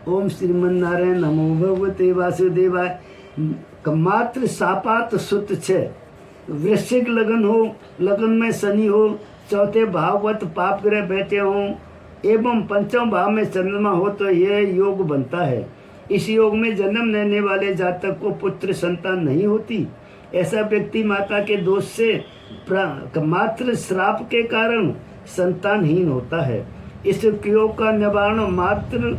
ओम श्रीमन्नारायण नमो भगवते वासुदेवाय। मात्र सापात सुत छः, वृश्चिक लगन हो, लगन में शनि हो, चौथे भाववत पाप ग्रह बैठे हों एवं पंचम भाव में चंद्रमा हो तो यह योग बनता है। इस योग में जन्म लेने वाले जातक को पुत्र संतान नहीं होती। ऐसा व्यक्ति माता के दोष से मात्र श्राप के कारण संतानहीन होता है। इस योग का निवारण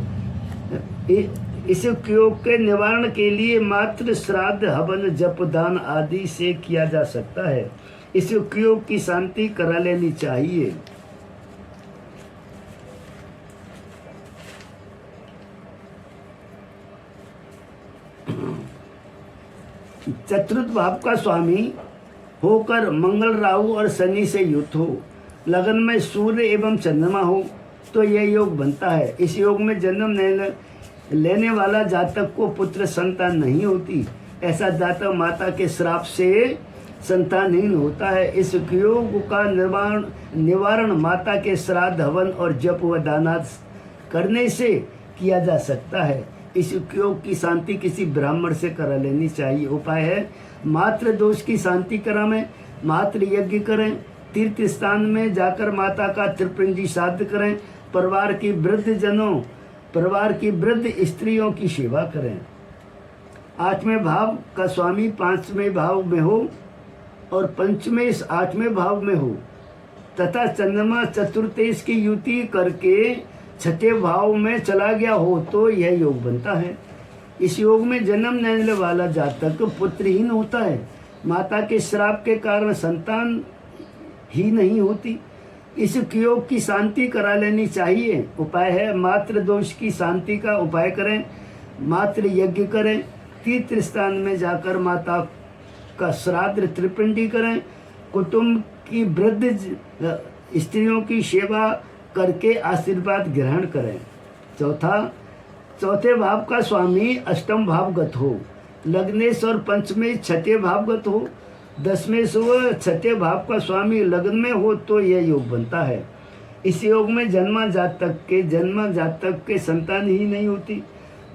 इस योग के निवारण के लिए मात्र श्राद्ध हवन जप दान आदि से किया जा सकता है। इस योग की शांति करा लेनी चाहिए। चतुर्थ भाव का स्वामी होकर मंगल राहु और शनि से युक्त हो, लगन में सूर्य एवं चंद्रमा हो तो यह योग बनता है। इस योग में जन्म लेने वाला जातक को पुत्र संतान नहीं होती। ऐसा जातक माता के श्राप से संतानहीन होता है। इस योग का निवारण माता के श्राद्ध हवन और जप व दानाद करने से किया जा सकता है। इस योग की शांति किसी ब्राह्मण से करा लेनी चाहिए। उपाय है मात्र दोष की शांति करावें, मात्र यज्ञ करें, तीर्थ स्थान में जाकर माता का त्रिपिंडी श्राद्ध करें, परिवार की वृद्ध स्त्रियों की सेवा करें। आठवें भाव का स्वामी पांचवें भाव में हो और पंचमें आठवें भाव में हो तथा चंद्रमा चतुर्थेश की युति करके छठे भाव में चला गया हो तो यह योग बनता है। इस योग में जन्म लेने वाला जातक पुत्रहीन होता है। माता के श्राप के कारण संतान ही नहीं होती। इस योग की शांति करा लेनी चाहिए। उपाय है मात्र दोष की शांति का उपाय करें, मात्र यज्ञ करें, तीर्थ स्थान में जाकर माता का श्राद्ध त्रिपिंडी करें, कुटुंब की वृद्ध स्त्रियों की सेवा करके आशीर्वाद ग्रहण करें। चौथे भाव का स्वामी अष्टम भावगत हो, लग्नेश और पंचमें छठे भावगत हो, दसवें से छठे भाव का स्वामी लग्न में हो तो यह योग बनता है। इस योग में जन्म जातक के संतान ही नहीं होती।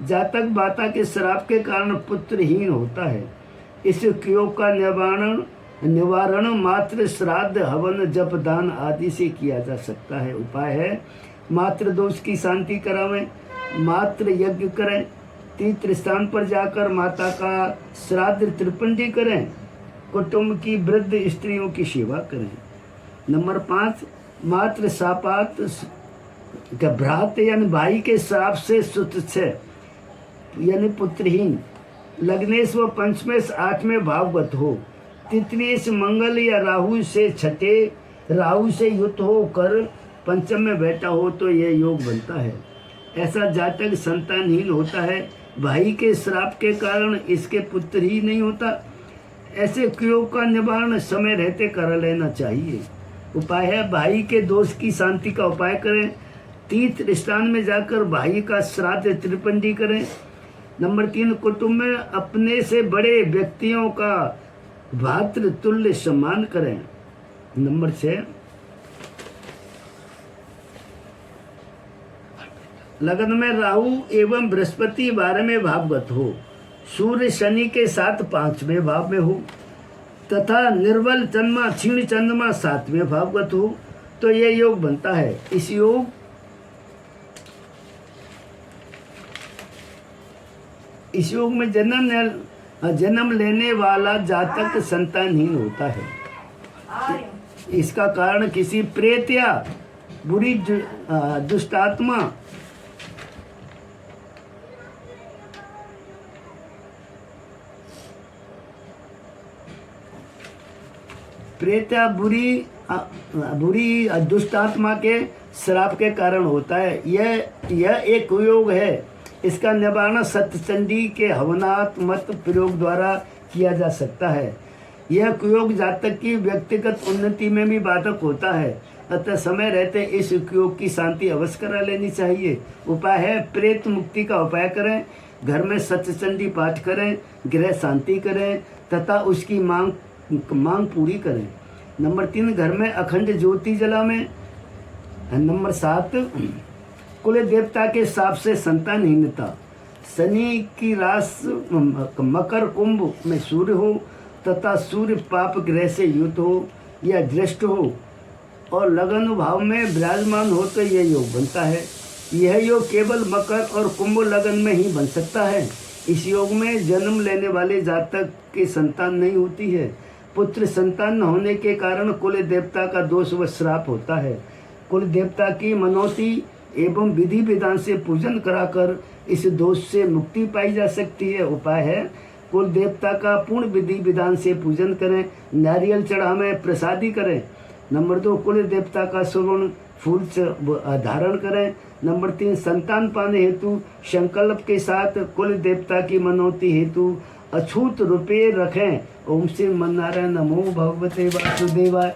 जातक माता के श्राप के कारण पुत्रहीन होता है। इस योग का निवारण मात्र श्राद्ध हवन जप दान आदि से किया जा सकता है। उपाय है मात्र दोष की शांति करावें, मात्र यज्ञ करें, तीर्थ स्थान पर जाकर माता का श्राद्ध त्रिपिंडी करें, कुटुंब की वृद्ध स्त्रियों की सेवा करें। नंबर 5 मात्र सापात भ्रात यानी भाई के श्राप से सुत यानी पुत्रहीन, लग्नेश व पंचमेश आठवें भावगत हो, तृतीय से मंगल या राहु से युक्त होकर पंचम में बैठा हो तो यह योग बनता है। ऐसा जातक संतानहीन होता है। भाई के श्राप के कारण इसके पुत्र ही नहीं होता। ऐसे योग का निवारण समय रहते कर लेना चाहिए। उपाय है भाई के दोष की शांति का उपाय करें, तीर्थ स्थान में जाकर भाई का श्राद्ध त्रिपिंडी करें। नंबर 3 कुटुंब में अपने से बड़े व्यक्तियों का भातृतुल्य सम्मान करें। नंबर 6 लगन में राहु एवं बृहस्पति 12वें भावगत हो, सूर्य शनि के साथ 5वें भाव में हो तथा निर्बल चंद्रमा क्षीण चंद्रमा 7वें भावगत हो तो यह योग बनता है। इस योग में जन्म लेने वाला जातक संतानहीन होता है। इसका कारण किसी प्रेत या बुरी दुष्टात्मा बुरी दुष्टात्मा के श्राप के कारण होता है। यह एक कुयोग है। इसका निवारण सत्यचंडी के हवनात्मक प्रयोग द्वारा किया जा सकता है। यह कुयोग जातक की व्यक्तिगत उन्नति में भी बाधक होता है, अतः समय रहते इस कुयोग की शांति अवश्य करा लेनी चाहिए। उपाय है प्रेत मुक्ति का उपाय करें, घर में सत्यचंडी पाठ करें, गृह शांति करें तथा उसकी मांग पूरी करें। नंबर 3 घर में अखंड ज्योति जलावें। नंबर 7 कुल देवता के हिसाब से संतानहीनता, शनि की रास मकर कुंभ में सूर्य हो तथा सूर्य पाप ग्रह से युक्त हो या दृष्ट हो और लगन भाव में विराजमान हो तो यह योग बनता है। यह योग केवल मकर और कुंभ लगन में ही बन सकता है। इस योग में जन्म लेने वाले जातक की संतान नहीं होती है। पुत्र संतान न होने के कारण कुल देवता का दोष व श्राप होता है। कुल देवता की मनौती एवं विधि विधान से पूजन कराकर इस दोष से मुक्ति पाई जा सकती है। उपाय है, कुल देवता का पूर्ण विधि विधान से पूजन करें, नारियल चढ़ावें, प्रसादी करें। नंबर 2, कुल देवता का सुवर्ण फूल धारण करें। नंबर 3, संतान पाने हेतु संकल्प के साथ कुल देवता की मनौती हेतु अछूत रुपये रखें। ओम श्री नारायण नमो भगवते वासुदेवाय।